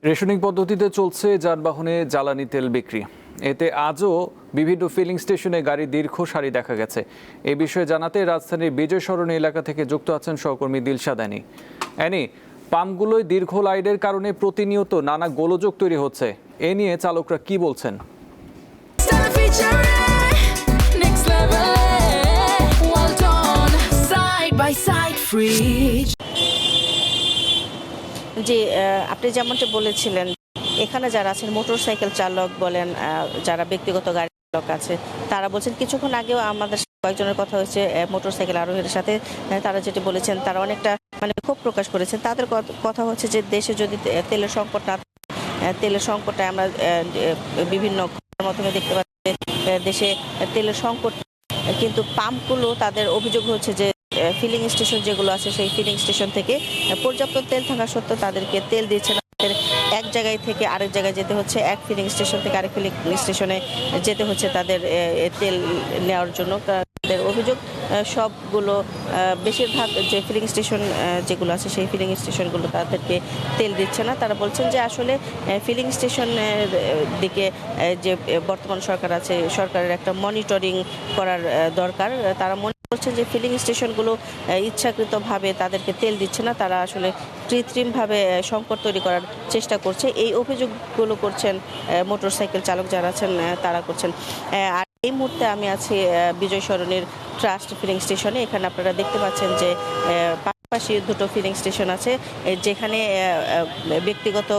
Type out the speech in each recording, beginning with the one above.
Rationing পদ্ধতিতে চলছে যানবাহনে জ্বালানি তেল বিক্রি। এতে আজও বিভিন্ন ফিলিং স্টেশনে গাড়ি দীর্ঘ সারি দেখা গেছে। এ বিষয়ে জানাতে রাজধানীর বিজয় সরণি এলাকা থেকে যুক্ত আছেন সহকর্মী দিলশাদ আনি। পাম্পগুলোয় দীর্ঘ লাইনের কারণে প্রতিনিয়ত নানা গোলযোগ তৈরি হচ্ছে। এ নিয়ে চালকরা কি বলছেন? জি, আপনি যেমনটা বলেছিলেন, এখানে যারা আছেন মোটরসাইকেল চালক বলেন, যারা ব্যক্তিগত গাড়ি চালক আছে, তারা বলছেন কিছুক্ষণ আগেও আমাদের কয়েকজনের কথা হয়েছে মোটরসাইকেল আরোহীর সাথে। তারা যেটি বলেছেন, তারা অনেকটা ক্ষোভ প্রকাশ করেছেন। তাদের কথা হচ্ছে যে দেশে যদি তেলের সংকট না থাকে, তেলের সংকটে আমরা বিভিন্ন মাধ্যমে দেখতে পাচ্ছি দেশে তেলের সংকট, কিন্তু পাম্পগুলো তাদের অভিযোগ হচ্ছে যে ফিলিং স্টেশন যেগুলো আছে সেই ফিলিং স্টেশন থেকে পর্যাপ্ত তেল থাকা সত্ত্বেও তাদেরকে তেল দিচ্ছে না। এক জায়গায় থেকে আরেক জায়গায় যেতে হচ্ছে, এক ফিলিং স্টেশন থেকে আরেক ফিলিং স্টেশনে যেতে হচ্ছে তাদের তেল নেওয়ার জন্য। তাদের অভিযোগ সবগুলো বেশিরভাগ যে ফিলিং স্টেশন যেগুলো আছে সেই ফিলিং স্টেশনগুলো তাদেরকে তেল দিচ্ছে না। তারা বলছেন যে আসলে ফিলিং স্টেশনের দিকে যে বর্তমান সরকার আছে, সরকারের একটা মনিটরিং করার দরকার। তারা বলছেন যে ফিলিং স্টেশনগুলো ইচ্ছাকৃতভাবে তাদেরকে তেল দিচ্ছে না, তারা আসলে কৃত্রিমভাবে সংকট তৈরি করার চেষ্টা করছে। এই অভিযোগগুলো করছেন মোটরসাইকেল চালক যারা আছেন, তারা করছেন। আর এই মুহূর্তে আমি আছি বিজয় সরণির ট্রাস্ট ফিলিং স্টেশনে। এখানে আপনারা দেখতে পাচ্ছেন যে পাশাপাশি দুটো ফিলিং স্টেশন আছে, যেখানে ব্যক্তিগত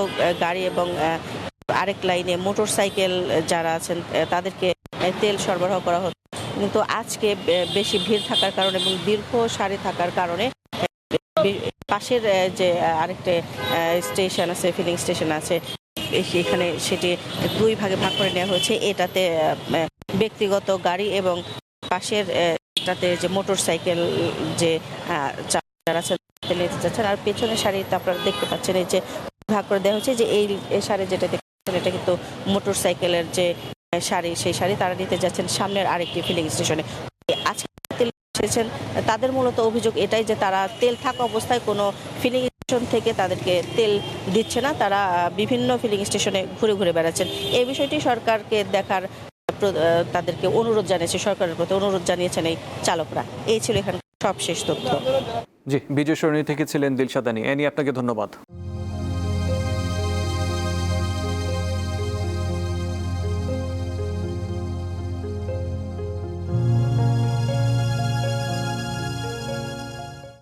গাড়ি এবং আরেক লাইনে মোটরসাইকেল যারা আছেন তাদেরকে তেল সরবরাহ করা হচ্ছে। কিন্তু আজকে বেশি ভিড় থাকার কারণে এবং দীর্ঘ সারি থাকার কারণে পাশের যে আরেকটা স্টেশন আছে, ফিলিং স্টেশন আছে, এখানে সেটি দুই ভাগে ভাগ করে নেওয়া হয়েছে। এটাতে ব্যক্তিগত গাড়ি এবং পাশের এটাতে যে মোটরসাইকেল যে যারা আছে নিতে যাচ্ছেন। আর পেছনের সারিতে আপনারা দেখতে পাচ্ছেন এই যে ভাগ করে দেওয়া হয়েছে, যে এই সারি যেটা দেখছেন এটা কিন্তু মোটরসাইকেলের যে সারি, সেই সারি তারা নিতে যাচ্ছেন সামনের আরেকটি ফিলিং স্টেশনে। আজকে তেল এসেছেন, তাদের মূলত অভিযোগ এটাই যে তারা তেল থাকা অবস্থায় কোনো ফিলিং স্টেশন থেকে তাদেরকে তেল দিচ্ছে না, তারা বিভিন্ন ফিলিং স্টেশনে ঘুরে ঘুরে বেড়াচ্ছেন। এই বিষয়টি সরকারকে দেখার তাদেরকে অনুরোধ জানিয়েছে, সরকারের প্রতি অনুরোধ জানিয়েছেন এই চালকরা। এই ছিল এখানে সবশেষ তথ্য। জি, বিজয় সরণি থেকে ছিলেন দিলশাদ আনি। এ নিয়ে আপনাকে ধন্যবাদ।